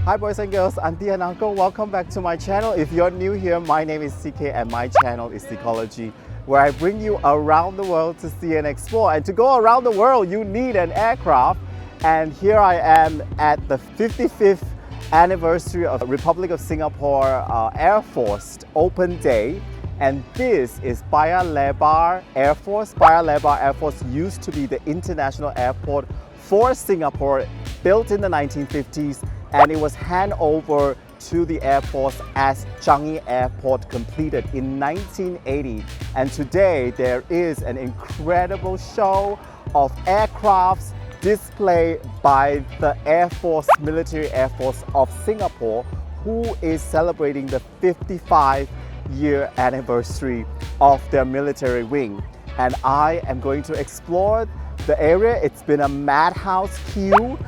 Hi boys and girls, auntie and uncle, welcome back to my channel. If you're new here, my name is CK and my channel is Ecology, where I bring you around the world to see and explore. And to go around the world, you need an aircraft. And here I am at the 55th anniversary of Republic of Singapore Air Force Open Day. And this is Paya Lebar Air Force. Paya Lebar Air Force used to be the international airport for Singapore, built in the 1950s, and it was handed over to the Air Force as Changi Airport completed in 1980. And today there is an incredible show of aircrafts displayed by the Air Force, Military Air Force of Singapore, who is celebrating the 55-year anniversary of their military wing. And I am going to explore the area. It's been a madhouse queue,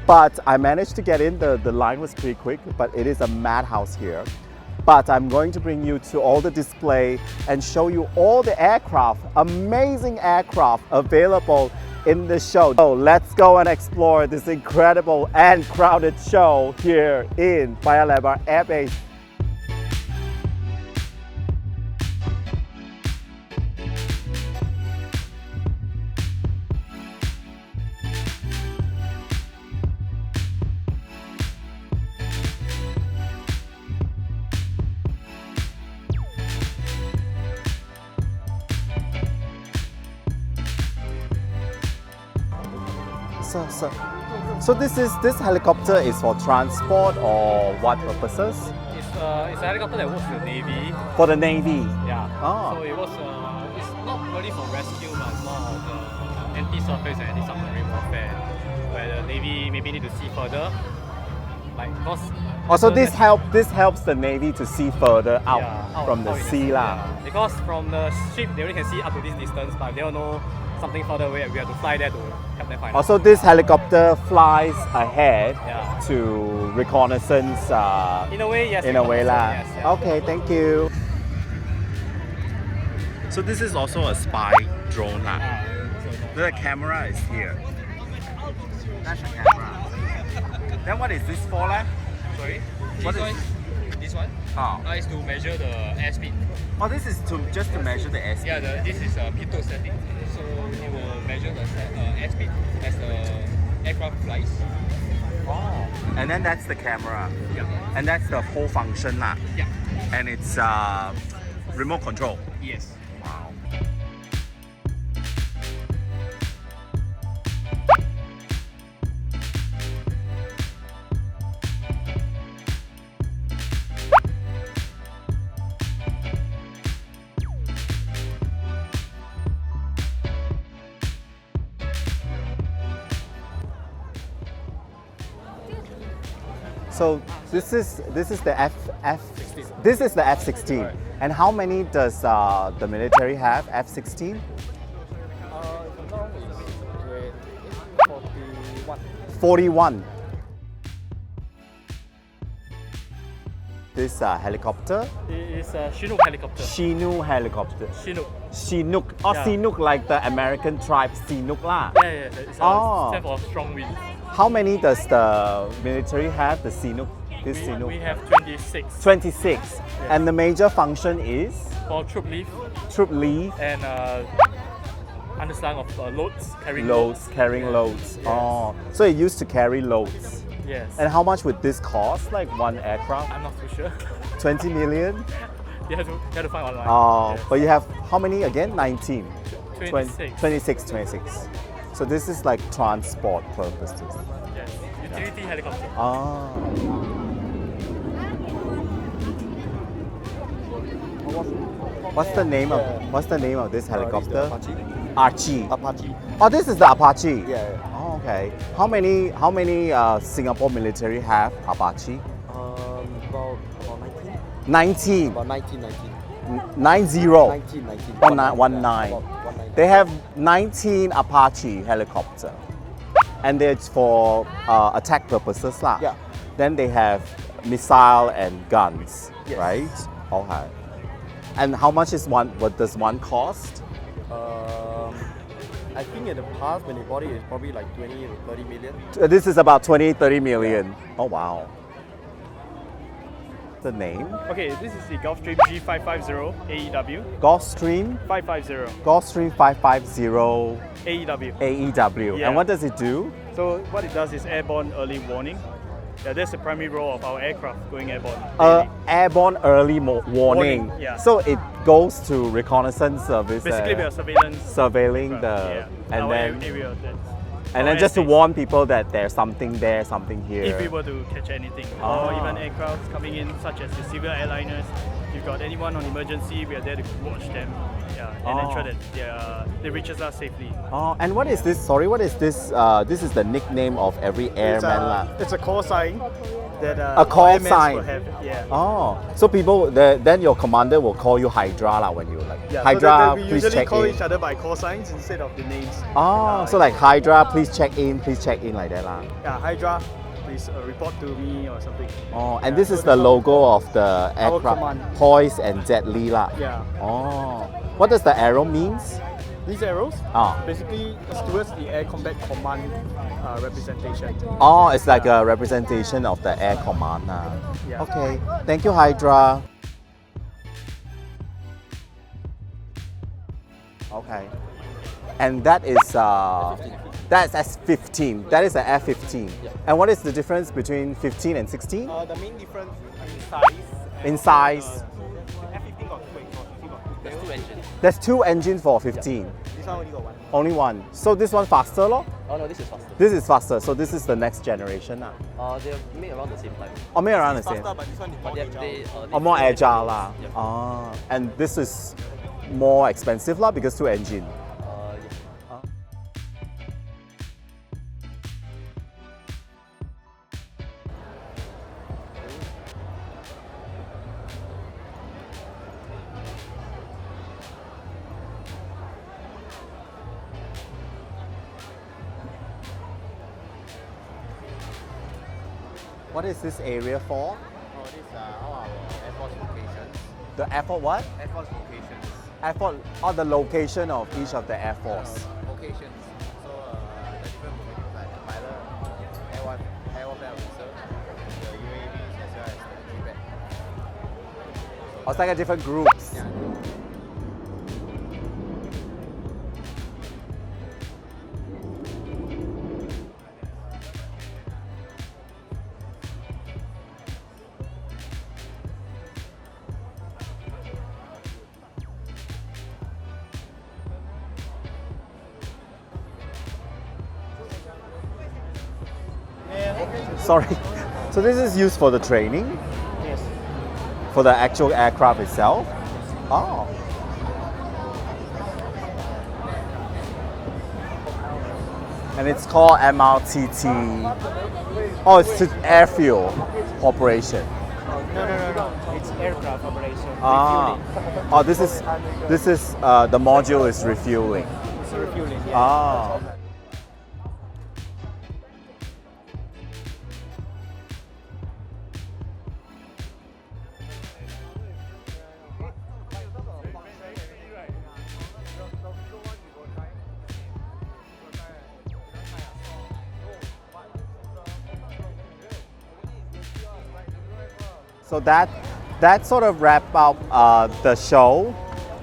but I managed to get in. The line was pretty quick, but it is a madhouse here. But I'm going to bring you to all the display and show you all the aircraft, amazing aircraft available in the show. So let's go and explore this incredible and crowded show here in Paya Lebar Air Base. So this helicopter is for transport or what purposes? It's a helicopter that works for the Navy. For the Navy? Yeah. Oh. So it was, it's not really for rescue, but it's more of the anti-surface and anti-submarine warfare, where the Navy maybe need to see further. Like, because also this helps the Navy to see further out from the sea lah. Yeah. Because from the ship they only can see up to this distance, but they don't know something further away, we have to fly there to help them find. Also, this helicopter flies ahead Yeah. to reconnaissance. In a way, yes. In a way lah. Yes, yes. Okay, thank you. So this is also a spy drone lah. The camera is here. That's a camera. Then what is this for lah? Sorry? What is This one? Oh. Is to measure the airspeed. Oh, this is just to measure the airspeed. Yeah, this is a pitot setting. So it will measure the airspeed as the aircraft flies. Oh. And then that's the camera. Yeah. And that's the whole function lah. Yeah. And it's remote control. Yes. Wow. So this is the F-16. Right. And how many does the military have? F-16? 41. This helicopter? It is a Chinook helicopter. Chinook helicopter. Chinook. Oh, Yeah. Chinook, like the American tribe Chinook lah. Yeah, it's Oh. stand for strong wind. How many does the military have? The Chinook. This Chinook. We have 26 26. And the major function is for troop leave troop leave. and understand of loads, carrying Carrying loads. Oh, so it used to carry loads. Yes. And how much would this cost? Like one aircraft? I'm not too sure. 20 million? you have to find online. Oh, Yes. but you have how many again? 19. 26. 26. So this is like transport purposes. Yes. Utility helicopter. Ah. What's the name of this helicopter? Archie. Apache. Oh, this is the Apache. Yeah. Oh, okay. How many Singapore military have Apache? About 19. 19. About 19. 90. 19. 19. About 19. They have 19 Apache helicopter, and it's for attack purposes lah. Yeah. Then they have missile and guns, Yes. right? Okay. And how much is one? What does one cost? I think in the past when they bought it, it's probably like 20 to 30 million. This is about 20-30 million. Oh wow. the name? Okay, this is the Gulfstream G550 AEW. Gulfstream? 550 Gulfstream 550 AEW. AEW. Yeah. And what does it do? So what it does is airborne early warning. Yeah, that's the primary role of our aircraft going airborne. daily. Airborne early warning. Yeah. So it goes to reconnaissance service. Basically, we are surveillance. surveilling the yeah, and our then area. and then just to warn people that there's something there, something here. If we were to catch anything, or even aircraft coming in, such as the civil airliners, if you've got anyone on emergency, we are there to watch them, and ensure that they reaches us safely. Oh, and what is this? Sorry, what is this? This is the nickname of every airman lah. It's a call sign that A call airmen sign. will have. Yeah. Oh, so people then your commander will call you Hydra lah when you like Yeah, so Hydra, that we please usually check call in. each other by call signs instead of the names. Oh, so like Hydra, please check in like that lah. Yeah, Hydra, please report to me or something. Oh, and Yeah, this so is the logo of the aircraft, command. poised and deadly lah. Yeah. Oh, what does the arrow means? These arrows, Ah. basically it's towards the Air Combat Command representation. Oh, it's like a representation of the air command. Yeah. Okay, thank you, Hydra. Okay, and that is that's S15. That is an F15. And what is the difference between 15 and 16? The main difference in size. In size, F15 got two exhaust, 15 got two. There's two engines. there's two engines for 15. This one only got one. Only one. So this one faster, lor? Oh no, this is faster. This is faster. So this is the next generation, lah. They're made around the same time. Or maybe around the same. Faster, but this one is more agile. Or more agile, lah. Yeah. Ah, and this is more expensive, lah, because two engine. Yeah. What is this area for? Oh, these are all our Air Force locations. The airport what? Air Force locations. Airport, or the location of each of the Air Force. Locations. So the different locations like the pilot, air warfare officer, the UAVs as well as the GPAD. Oh, it's like a different groups. Yeah. Sorry. So this is used for the training? Yes. For the actual aircraft itself? Oh. And it's called MRTT. Oh, it's to airfield operation. No. It's aircraft operation. Ah. Oh, this is the module is refueling. It's refueling. Yeah. Ah. So that sort of wrap up the show,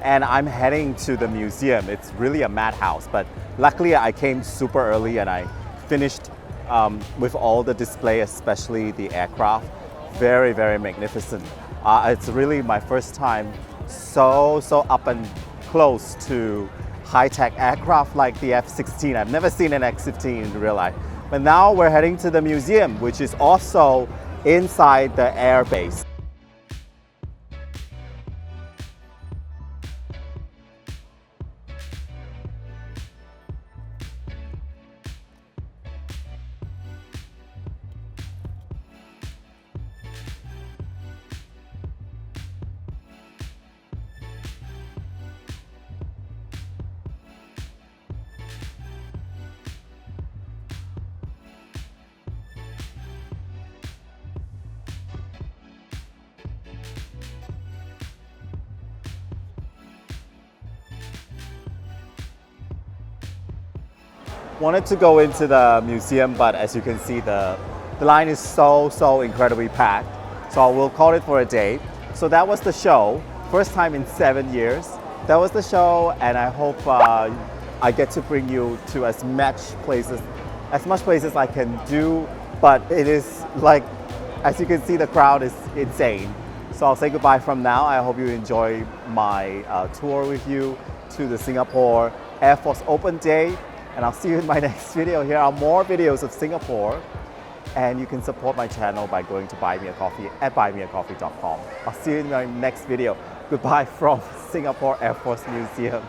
and I'm heading to the museum. It's really a madhouse, but luckily I came super early and I finished with all the display, especially the aircraft. Very, very magnificent. It's really my first time so up and close to high-tech aircraft like the F-16. I've never seen an X-15 in real life. But now we're heading to the museum, which is also inside the air base. Wanted to go into the museum, but as you can see, the line is so incredibly packed. So I will call it for a day. So that was the show. First time in 7 years. That was the show, and I hope I get to bring you to as much places I can do. But it is like, as you can see, the crowd is insane. So I'll say goodbye from now. I hope you enjoy my tour with you to the Singapore Air Force Open Day. And I'll see you in my next video. Here are more videos of Singapore. And you can support my channel by going to buy me a coffee at buymeacoffee.com. I'll see you in my next video. Goodbye from Singapore Air Force Museum.